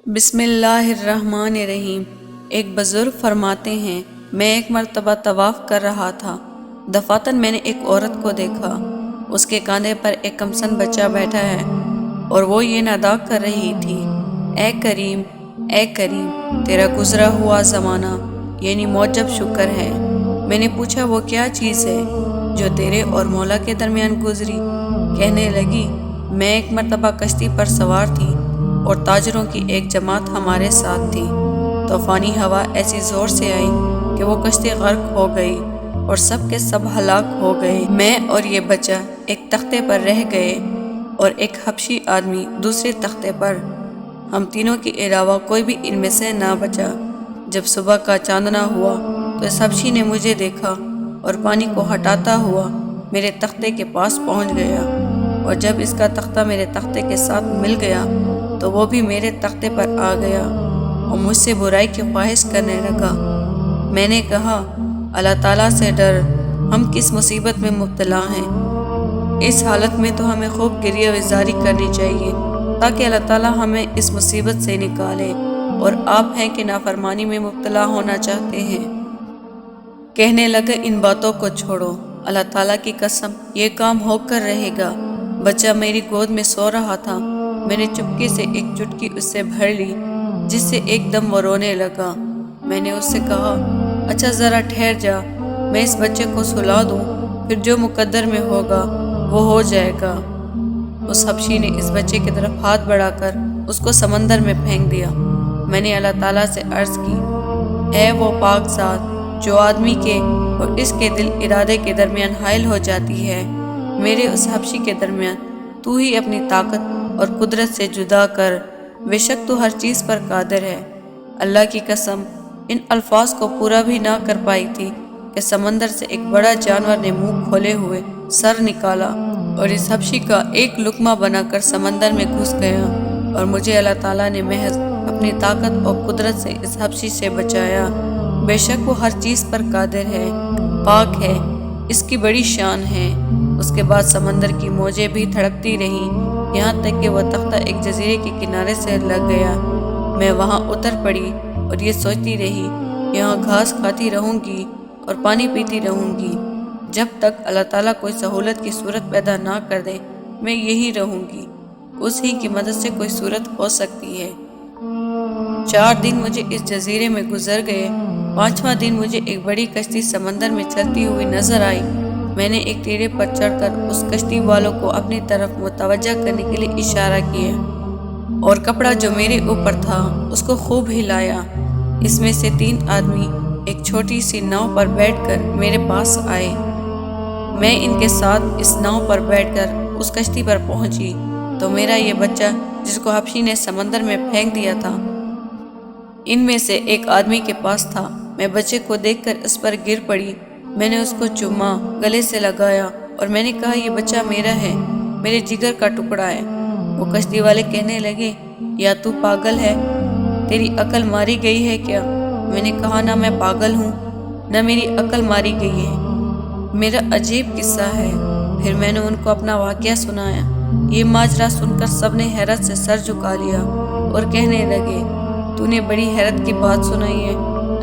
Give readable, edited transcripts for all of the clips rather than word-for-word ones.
بسم اللہ الرحمن الرحیم۔ ایک بزرگ فرماتے ہیں، میں ایک مرتبہ طواف کر رہا تھا، دفعتاً میں نے ایک عورت کو دیکھا، اس کے کاندھے پر ایک کمسن بچہ بیٹھا ہے اور وہ یہ ندا کر رہی تھی، اے کریم، اے کریم، تیرا گزرا ہوا زمانہ یعنی موجب شکر ہے۔ میں نے پوچھا وہ کیا چیز ہے جو تیرے اور مولا کے درمیان گزری؟ کہنے لگی، میں ایک مرتبہ کشتی پر سوار تھی اور تاجروں کی ایک جماعت ہمارے ساتھ تھی۔ طوفانی ہوا ایسی زور سے آئی کہ وہ کشتی غرق ہو گئی اور سب کے سب ہلاک ہو گئے۔ میں اور یہ بچہ ایک تختے پر رہ گئے اور ایک حبشی آدمی دوسرے تختے پر۔ ہم تینوں کے علاوہ کوئی بھی ان میں سے نہ بچا۔ جب صبح کا چاندنا ہوا تو اس حبشی نے مجھے دیکھا اور پانی کو ہٹاتا ہوا میرے تختے کے پاس پہنچ گیا، اور جب اس کا تختہ میرے تختے کے ساتھ مل گیا تو وہ بھی میرے تختے پر آ گیا اور مجھ سے برائی کی خواہش کرنے لگا۔ میں نے کہا، اللہ تعالیٰ سے ڈر، ہم کس مصیبت میں مبتلا ہیں۔ اس حالت میں تو ہمیں خوب گریہ وزاری کرنی چاہیے تاکہ اللہ تعالیٰ ہمیں اس مصیبت سے نکالے، اور آپ ہیں کہ نافرمانی میں مبتلا ہونا چاہتے ہیں۔ کہنے لگا، ان باتوں کو چھوڑو، اللہ تعالیٰ کی قسم یہ کام ہو کر رہے گا۔ بچہ میری گود میں سو رہا تھا، میں نے چپکے سے ایک چٹکی اس سے بھر لی جس سے ایک دم وہ رونے لگا۔ میں نے اس سے کہا، اچھا ذرا ٹھہر جا، میں اس بچے کو سلا دوں، پھر جو مقدر میں ہوگا وہ ہو جائے گا۔ اس حبشی نے اس بچے کی طرف ہاتھ بڑھا کر اس کو سمندر میں پھینک دیا۔ میں نے اللہ تعالیٰ سے عرض کی، اے وہ پاک ذات جو آدمی کے اور اس کے دل ارادے کے درمیان حائل ہو جاتی ہے، میرے اس حبشی کے درمیان تو ہی اپنی طاقت اور قدرت سے جدا کر، بے شک تو ہر چیز پر قادر ہے۔ اللہ کی قسم ان الفاظ کو پورا بھی نہ کر پائی تھی کہ سمندر سے ایک بڑا جانور نے منہ کھولے ہوئے سر نکالا اور اس حبشی کا ایک لقمہ بنا کر سمندر میں گھس گیا، اور مجھے اللہ تعالیٰ نے محض اپنی طاقت اور قدرت سے اس حبشی سے بچایا۔ بے شک وہ ہر چیز پر قادر ہے، پاک ہے، اس کی بڑی شان ہے۔ اس کے بعد سمندر کی موجیں بھی دھڑکتی رہیں یہاں تک کہ وہ تختہ ایک جزیرے کے کنارے سے لگ گیا۔ میں وہاں اتر پڑی اور یہ سوچتی رہی، یہاں گھاس کھاتی رہوں گی اور پانی پیتی رہوں گی، جب تک اللہ تعالیٰ کوئی سہولت کی صورت پیدا نہ کر دے میں یہی رہوں گی، اس ہی کی مدد سے کوئی صورت ہو سکتی ہے۔ 4 دن مجھے اس جزیرے میں گزر گئے۔ 5واں دن مجھے ایک بڑی کشتی سمندر میں چلتی ہوئی نظر آئی۔ میں نے ایک ٹیرے پر چڑھ کر اس کشتی والوں کو اپنی طرف متوجہ کرنے کے لیے اشارہ کیا اور کپڑا جو میرے اوپر تھا اس کو خوب ہلایا۔ اس میں سے 3 آدمی ایک چھوٹی سی ناؤ پر بیٹھ کر میرے پاس آئے۔ میں ان کے ساتھ اس ناؤ پر بیٹھ کر اس کشتی پر پہنچی تو میرا یہ بچہ جس کو حبشی نے سمندر میں پھینک دیا تھا ان میں سے ایک آدمی کے پاس تھا۔ میں بچے کو دیکھ کر اس پر گر پڑی، میں نے اس کو چوما، گلے سے لگایا اور میں نے کہا، یہ بچہ میرا ہے، میرے جگر کا ٹکڑا ہے۔ وہ کشتی والے کہنے لگے، یا تو پاگل ہے، تیری عقل ماری گئی ہے کیا؟ میں نے کہا، نہ میں پاگل ہوں نہ میری عقل ماری گئی ہے، میرا عجیب قصہ ہے۔ پھر میں نے ان کو اپنا واقعہ سنایا۔ یہ ماجرا سن کر سب نے حیرت سے سر جھکا لیا اور کہنے لگے، تو نے بڑی حیرت کی بات سنائی ہے،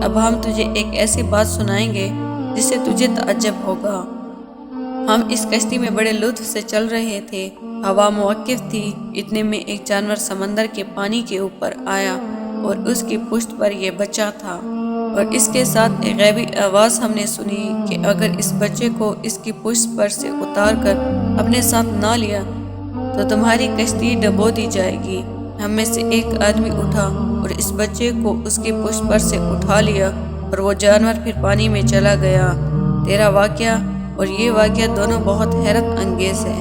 اب ہم تجھے ایک ایسی بات سنائیں گے جس سے تجھے تعجب ہوگا۔ ہم اس کشتی میں بڑے لطف سے چل رہے تھے، ہوا موقف تھی، اتنے میں ایک جانور سمندر کے پانی کے اوپر آیا اور اس کی پشت پر یہ بچہ تھا، اور اس کے ساتھ ایک غیبی آواز ہم نے سنی کہ اگر اس بچے کو اس کی پشت پر سے اتار کر اپنے ساتھ نہ لیا تو تمہاری کشتی ڈبو دی جائے گی۔ ہم میں سے ایک آدمی اٹھا اور اس بچے کو اس کی پشت پر سے اٹھا لیا اور وہ جانور پھر پانی میں چلا گیا۔ تیرا واقعہ اور یہ واقعہ دونوں بہت حیرت انگیز ہے۔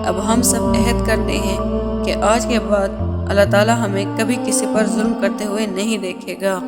اب ہم سب عہد کرتے ہیں کہ آج کے بعد اللہ تعالیٰ ہمیں کبھی کسی پر ظلم کرتے ہوئے نہیں دیکھے گا۔